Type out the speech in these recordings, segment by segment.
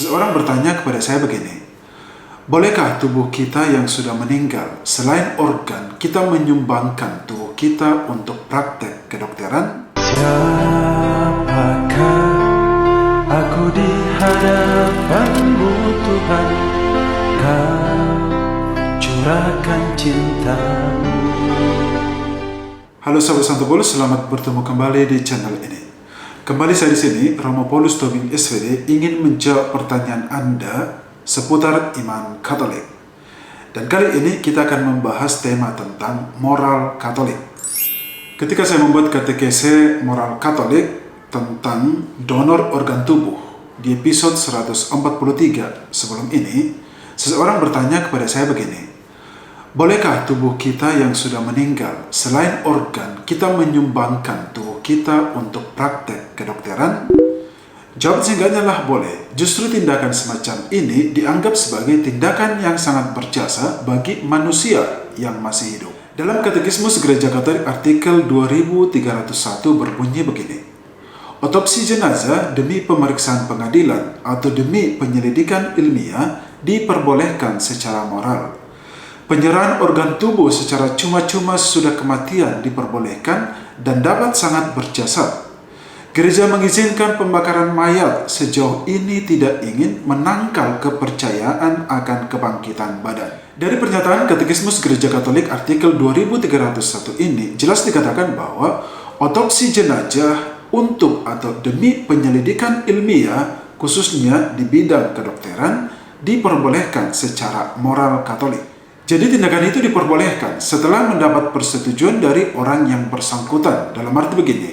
Seseorang bertanya kepada saya begini, bolehkah tubuh kita yang sudah meninggal, selain organ, kita menyumbangkan tubuh kita untuk praktek kedokteran? Siapakah aku di hadapan-Mu Tuhan, Kau curahkan cinta-Mu. Halo sahabat Santo Paulus, selamat bertemu kembali di channel ini. Kembali saya di sini, Romo Paulus Tobing SVD ingin menjawab pertanyaan Anda seputar iman Katolik. Dan kali ini kita akan membahas tema tentang moral Katolik. Ketika saya membuat katekese moral Katolik tentang donor organ tubuh di episode 143 sebelum ini, seseorang bertanya kepada saya begini, bolehkah tubuh kita yang sudah meninggal, selain organ, kita menyumbangkan tubuh kita untuk praktek kedokteran? Jawab singkatnya lah boleh. Justru tindakan semacam ini dianggap sebagai tindakan yang sangat berjasa bagi manusia yang masih hidup. Dalam Katekismus Gereja Katolik artikel 2301 berbunyi begini, otopsi jenazah demi pemeriksaan pengadilan atau demi penyelidikan ilmiah diperbolehkan secara moral. Penyerahan organ tubuh secara cuma-cuma sesudah kematian diperbolehkan dan dapat sangat berjasa. Gereja mengizinkan pembakaran mayat sejauh ini tidak ingin menangkal kepercayaan akan kebangkitan badan. Dari pernyataan Katekismus Gereja Katolik artikel 2301 ini jelas dikatakan bahwa otopsi jenazah untuk atau demi penyelidikan ilmiah khususnya di bidang kedokteran diperbolehkan secara moral Katolik. Jadi tindakan itu diperbolehkan setelah mendapat persetujuan dari orang yang bersangkutan. Dalam arti begini,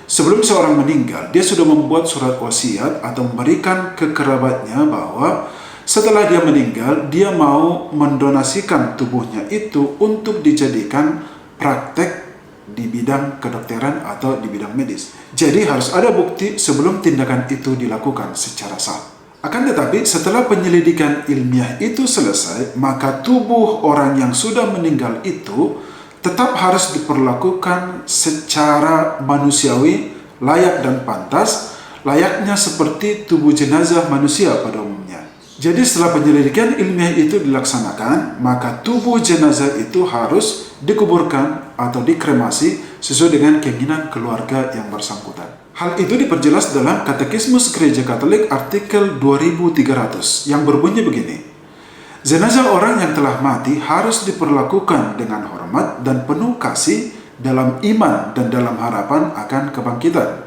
sebelum seorang meninggal, dia sudah membuat surat wasiat atau memberikan ke kerabatnya bahwa setelah dia meninggal, dia mau mendonasikan tubuhnya itu untuk dijadikan praktek di bidang kedokteran atau di bidang medis. Jadi harus ada bukti sebelum tindakan itu dilakukan secara sah. Akan tetapi setelah penyelidikan ilmiah itu selesai, maka tubuh orang yang sudah meninggal itu tetap harus diperlakukan secara manusiawi, layak dan pantas, layaknya seperti tubuh jenazah manusia pada umumnya. Jadi setelah penyelidikan ilmiah itu dilaksanakan, maka tubuh jenazah itu harus dikuburkan atau dikremasi sesuai dengan keinginan keluarga yang bersangkutan. Hal itu diperjelas dalam Katekismus Gereja Katolik artikel 2300 yang berbunyi begini, jenazah orang yang telah mati harus diperlakukan dengan hormat dan penuh kasih dalam iman dan dalam harapan akan kebangkitan.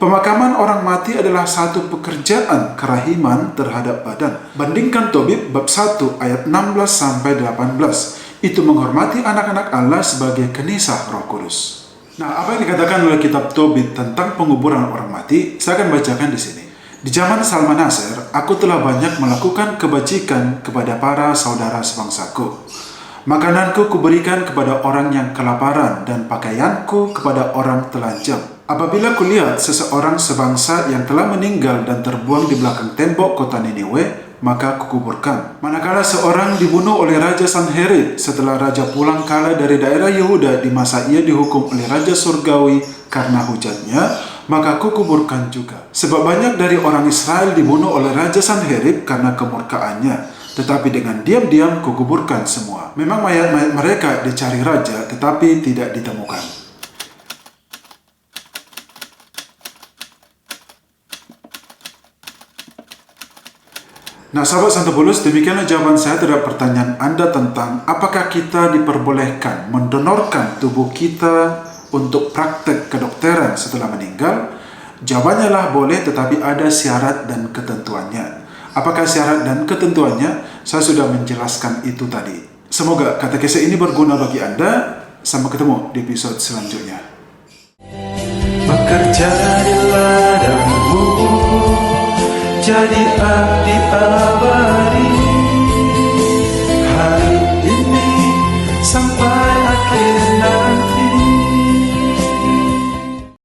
Pemakaman orang mati adalah satu pekerjaan kerahiman terhadap badan. Bandingkan Tobit bab 1 ayat 16-18. Itu menghormati anak-anak Allah sebagai kenisah Roh Kudus. Nah, apa yang dikatakan oleh kitab Tobit tentang penguburan orang mati, saya akan bacakan di sini. Di zaman Salmanaser, aku telah banyak melakukan kebajikan kepada para saudara sebangsaku. Makananku kuberikan kepada orang yang kelaparan dan pakaianku kepada orang telanjang. Apabila kulihat seseorang sebangsa yang telah meninggal dan terbuang di belakang tembok kota Niniwe, maka kukuburkan. Manakala seorang dibunuh oleh Raja Sanherib setelah raja pulang kala dari daerah Yehuda di masa ia dihukum oleh Raja Surgawi karena hujatnya, maka kukuburkan juga. Sebab banyak dari orang Israel dibunuh oleh Raja Sanherib karena kemurkaannya, tetapi dengan diam-diam kukuburkan semua. Memang mayat-mayat mereka dicari raja, tetapi tidak ditemukan. Nah, sahabat Santo Paulus, demikianlah jawaban saya terhadap pertanyaan Anda tentang apakah kita diperbolehkan mendonorkan tubuh kita untuk praktek kedokteran setelah meninggal. Jawabannya lah boleh, tetapi ada syarat dan ketentuannya. Apakah syarat dan ketentuannya? Saya sudah menjelaskan itu tadi. Semoga katekese ini berguna bagi Anda. Sampai ketemu di episode selanjutnya. Bekerja di ladangmu, jadi abdi abadi, hari ini sampai